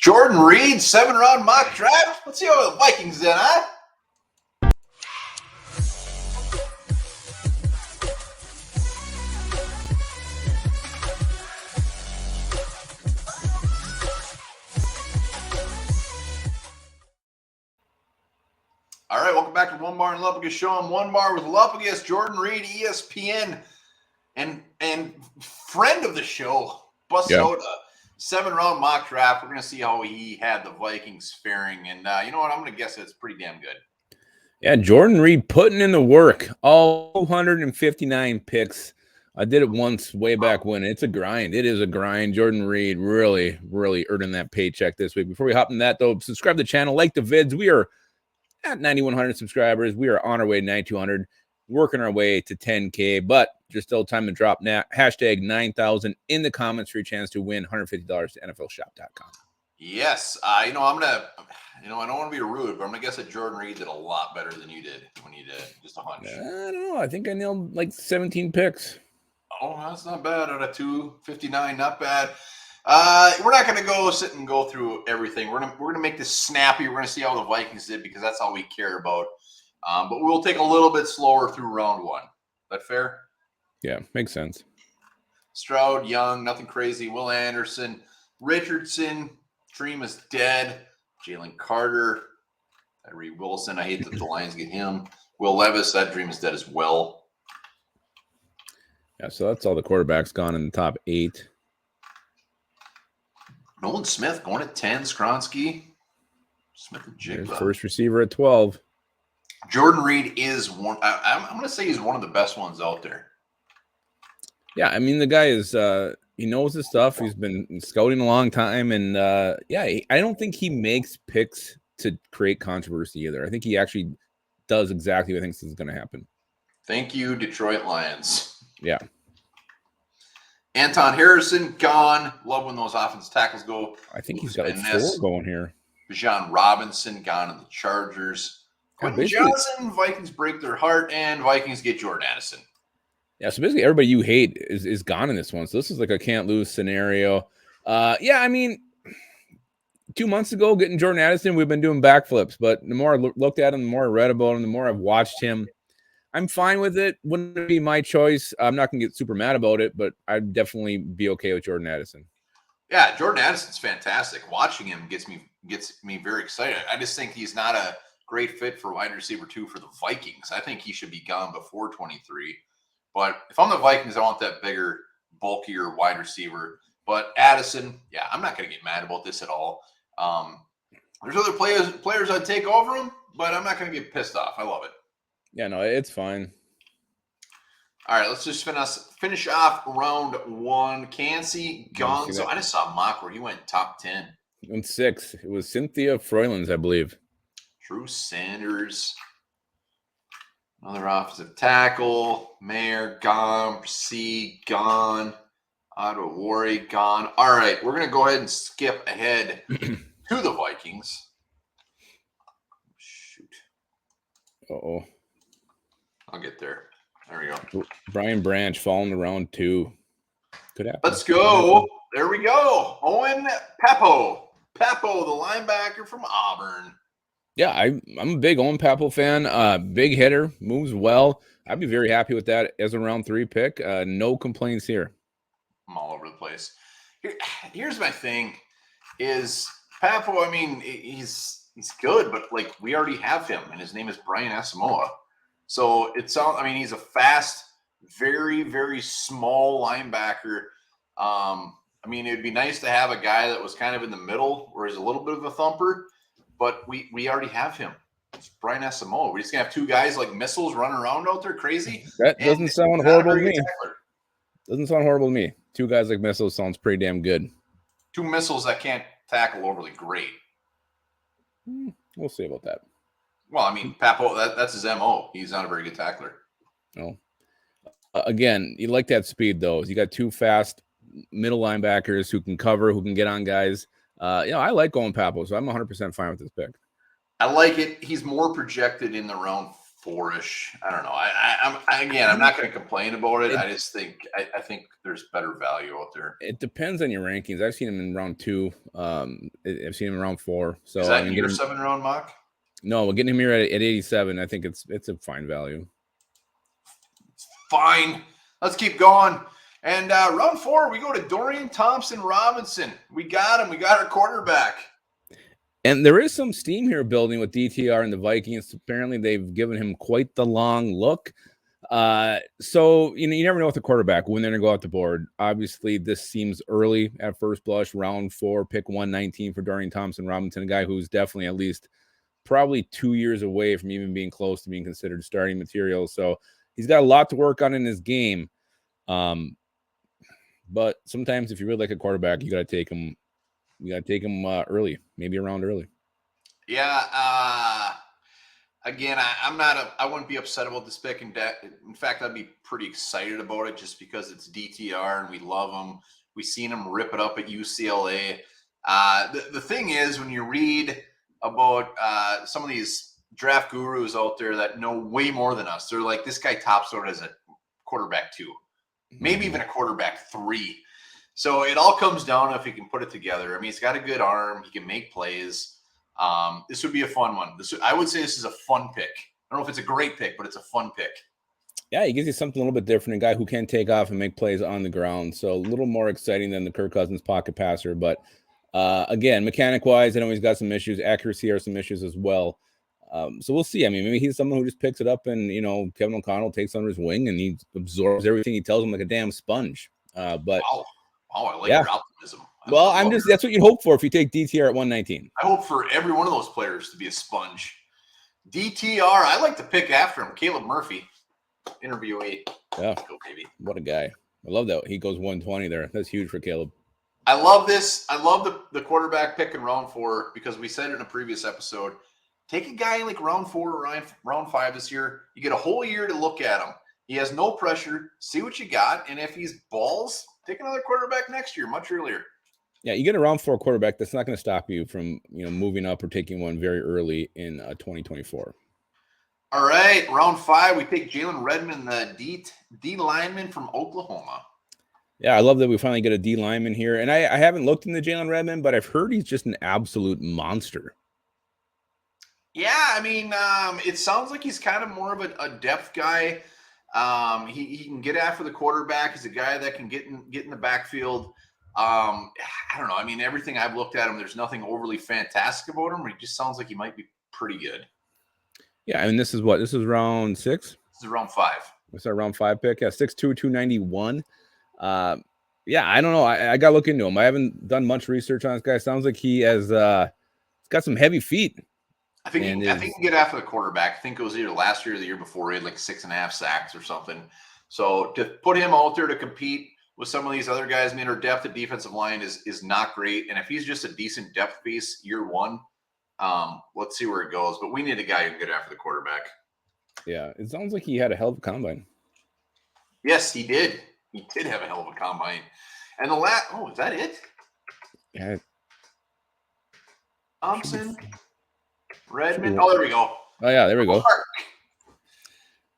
Jordan Reid, 7-round mock draft. Let's see how the Vikings did, huh? All right, welcome back to Onebar and Lupagus Show. I'm Onebar with Lupagus, Jordan Reid, ESPN, and friend of the show, busted out a 7-round mock draft. We're going to see how he had the Vikings faring. And you know what? I'm going to guess it's pretty damn good. Yeah, Jordan Reid putting in the work. All 259 picks. I did it once way back when. It's a grind. It is a grind. Jordan Reid really, really earning that paycheck this week. Before we hop in that, though, subscribe to the channel, like the vids. We are at 9,100 subscribers. We are on our way to 9,200, working our way to 10K, but there's still time to drop now. Hashtag 9,000 in the comments for your chance to win $150 to NFLshop.com. Yes. I don't want to be rude, but I'm going to guess that Jordan Reid did a lot better than you did when you did. Just a hunch. I don't know. I think I nailed like 17 picks. Oh, that's not bad. Out of 259, not bad. We're not going to sit and go through everything. We're gonna make this snappy. We're going to see how the Vikings did because that's all we care about. But we'll take a little bit slower through round one. Is that fair? Yeah, makes sense. Stroud, Young, nothing crazy. Will Anderson, Richardson, Dream is dead. Jalen Carter, Reid Wilson. I hate that the Lions get him. Will Levis, that dream is dead as well. Yeah, so that's all the quarterbacks gone in the top 8. Nolan Smith going at 10. Skronsky. Smith and Jigba. First receiver at 12. Jordan Reid is one. I'm going to say he's one of the best ones out there. Yeah, I mean, the guy is he knows his stuff. He's been scouting a long time. And, I don't think he makes picks to create controversy either. I think he actually does exactly what I think is going to happen. Thank you, Detroit Lions. Yeah. Anton Harrison, gone. Love when those offensive tackles go. I think he's got like 4 going here. Bijan Robinson, gone in the Chargers. Quentin Johnson, Vikings break their heart, and Vikings get Jordan Addison. Yeah, so basically everybody you hate is gone in this one. So this is like a can't-lose scenario. I mean, 2 months ago, getting Jordan Addison, we've been doing backflips. But the more I looked at him, the more I read about him, the more I've watched him, I'm fine with it. Wouldn't be my choice. I'm not going to get super mad about it, but I'd definitely be okay with Jordan Addison. Yeah, Jordan Addison's fantastic. Watching him gets me very excited. I just think he's not a great fit for wide receiver 2 for the Vikings. I think he should be gone before 23. But if I'm the Vikings, I want that bigger, bulkier wide receiver. But Addison, yeah, I'm not going to get mad about this at all. There's other players I'd take over him, but I'm not going to get pissed off. I love it. Yeah, no, it's fine. All right, let's just finish off round 1. Cansey, gone. So I just saw a mock where he went top 10. Went 6. It was Cynthia Froylands, I believe. Drew Sanders. Another offensive tackle. Mayer, gone. Proceed, gone. Ottawa Worry, gone. All right, we're going to go ahead and skip ahead to the Vikings. Shoot. Uh-oh. I'll get there. There we go. Brian Branch falling to round 2. Could happen. Let's go. There we go. Owen Papo. Papo, the linebacker from Auburn. Yeah, I'm a big Owen Papo fan. Big hitter, moves well. I'd be very happy with that as a round 3 pick. No complaints here. I'm all over the place. Here's my thing is Papo, I mean, he's good, but like we already have him, and his name is Brian Asamoah. So he's a fast, very, very small linebacker. I mean, it'd be nice to have a guy that was kind of in the middle where he's a little bit of a thumper, but we already have him. It's Brian Asamoah. We're just going to have 2 guys like missiles running around out there crazy. That doesn't sound horrible to me. Doesn't sound horrible to me. 2 guys like missiles sounds pretty damn good. 2 missiles that can't tackle overly great. We'll see about that. Well, I mean, Papo, that's his MO. He's not a very good tackler. No. Again, you like that speed, though. You got 2 fast middle linebackers who can cover, who can get on guys. I like going Papo, so I'm 100% fine with this pick. I like it. He's more projected in the round 4-ish. I don't know. I'm not going to complain about it. I just think I think there's better value out there. It depends on your rankings. I've seen him in round 2. I've seen him in round 4. So is that your 7-round mock? No, we're getting him here at 87. I think it's a fine value. Fine. Let's keep going. And round 4, we go to Dorian Thompson-Robinson. We got him. We got our quarterback. And there is some steam here building with DTR and the Vikings. Apparently, they've given him quite the long look. So, you never know with the quarterback when they're going to go out the board. Obviously, this seems early at first blush. Round 4, pick 119 for Dorian Thompson-Robinson, a guy who's definitely at least probably 2 years away from even being close to being considered starting material. So he's got a lot to work on in his game. But sometimes if you really like a quarterback, you got to take him. You got to take him early, maybe a round early. Yeah. Again, I wouldn't be upset about this pick. In fact, I'd be pretty excited about it just because it's DTR and we love him. We've seen him rip it up at UCLA. The thing is, when you read about some of these draft gurus out there that know way more than us, they're like, this guy tops out as a quarterback 2, maybe even a quarterback 3. So it all comes down if he can put it together. I mean, he's got a good arm. He can make plays. This would be a fun one. I would say this is a fun pick. I don't know if it's a great pick, but it's a fun pick. Yeah, he gives you something a little bit different. A guy who can take off and make plays on the ground. So a little more exciting than the Kirk Cousins pocket passer. But again, mechanic-wise, I know he's got some issues. Accuracy are some issues as well. So we'll see. I mean, maybe he's someone who just picks it up and, Kevin O'Connell takes under his wing and he absorbs everything he tells him like a damn sponge. But I like your optimism. That's what you hope for if you take DTR at 119. I hope for every one of those players to be a sponge. DTR, I like to pick after him. Caleb Murphy, interviewee. Yeah. Go, baby. What a guy. I love that. He goes 120 there. That's huge for Caleb. I love this. I love the quarterback pick in round 4 because we said it in a previous episode. Take a guy like round 4 or round 5 this year. You get a whole year to look at him. He has no pressure. See what you got. And if he's balls, take another quarterback next year, much earlier. Yeah, you get a round 4 quarterback. That's not going to stop you from moving up or taking one very early in 2024. All right, round 5, we take Jalen Redmond, the D lineman from Oklahoma. Yeah, I love that we finally get a D lineman here. And I haven't looked into Jalen Redmond, but I've heard he's just an absolute monster. Yeah, I mean, it sounds like he's kind of more of a depth guy. He can get after the quarterback. He's a guy that can get in the backfield. I don't know. I mean, everything I've looked at him, there's nothing overly fantastic about him. He just sounds like he might be pretty good. Yeah, I mean, this is what? This is round 6? This is round 5. It's our round 5 pick. Yeah, 6'2", 291. Yeah, I don't know. I got to look into him. I haven't done much research on this guy. Sounds like he has he's got some heavy feet. I think he can get after the quarterback. I think it was either last year or the year before. He had like 6.5 sacks or something. So to put him out there to compete with some of these other guys, I mean, our depth at defensive line is not great. And if he's just a decent depth piece year 1, let's see where it goes. But we need a guy who can get after the quarterback. Yeah, it sounds like he had a hell of a combine. Yes, he did. He did have a hell of a combine. And is that it? Yeah. Thompson, Redmond. Oh, there we go. Oh, yeah, there we go.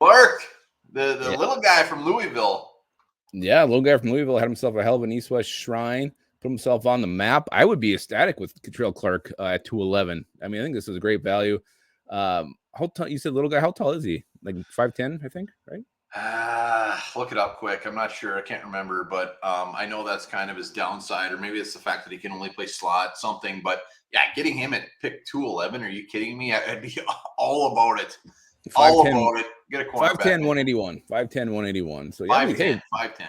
Clark, the little guy from Louisville. Yeah, little guy from Louisville had himself a hell of an East-West shrine, put himself on the map. I would be ecstatic with Catrell Clark at 211. I mean, I think this is a great value. How tall? You said little guy. How tall is he? Like 5'10", I think, right? Look it up quick. I'm not sure. I can't remember, but I know that's kind of his downside, or maybe it's the fact that he can only play slot, something. But yeah, getting him at pick 211. Are you kidding me? I'd be all about it. 5'10", all about it. Get a cornerback. 5'10", 181. 5'10", 181. So yeah, 5'10".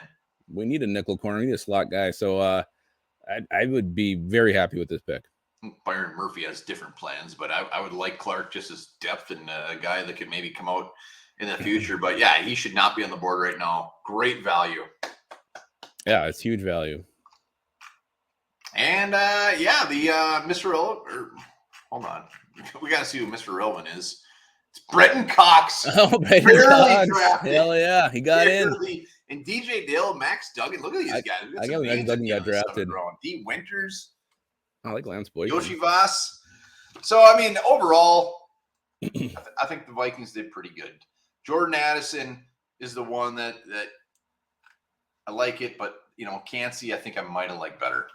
We need a nickel corner. We need a slot guy. So I would be very happy with this pick. Byron Murphy has different plans, but I would like Clark just as depth and a guy that could maybe come out in the future. But yeah, he should not be on the board right now. Great value. Yeah, it's huge value. And the Mr. Relevant. Hold on, we got to see who Mr. Relevant is. It's Brenton Cox. Oh, Brenton Cox. Drafted. Hell yeah, he got in. And DJ Dale, Max Duggan. Look at these guys. I got Max Duggan got drafted. D. Winters. I like Lance Boyd. Yoshi Voss. So I mean, overall, I think the Vikings did pretty good. Jordan Addison is the one that I like it, but Cansey, I think I might have liked better.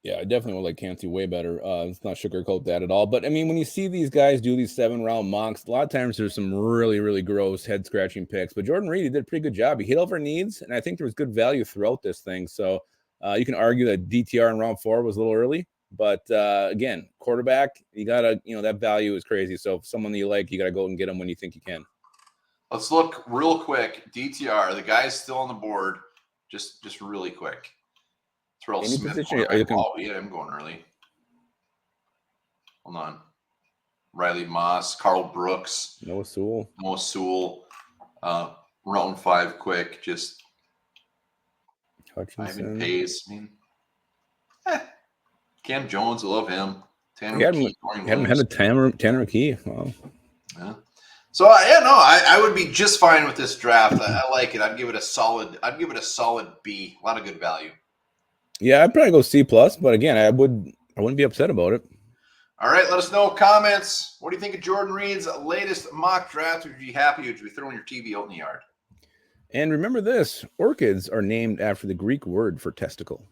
Yeah, I definitely would like Cansey way better. Let's not sugarcoat that at all. But I mean, when you see these guys do these 7-round mocks, a lot of times there's some really, really gross head scratching picks. But Jordan Reid, he did a pretty good job. He hit over needs, and I think there was good value throughout this thing. So you can argue that DTR in round 4 was a little early. But again, quarterback, you gotta, that value is crazy. So if someone that you like, you gotta go and get them when you think you can. Let's look real quick. DTR, the guy's still on the board. Just really quick. Terrell Any Smith. position? Are you looking? Oh, yeah, I'm going early. Hold on. Riley Moss, Carl Brooks, Noah Sewell. Round 5 quick. Just Hutchinson. Ivan Pace. I mean, Cam Jones, I love him. Tanner Hadn't had a Tanner McKee. Wow. Yeah. So I would be just fine with this draft. I like it. I'd give it a solid B. A lot of good value. Yeah, I'd probably go C+, but again, I wouldn't be upset about it. All right, let us know comments. What do you think of Jordan Reid's latest mock draft? Would you be happy? Would you be throwing your TV out in the yard? And remember this, orchids are named after the Greek word for testicle.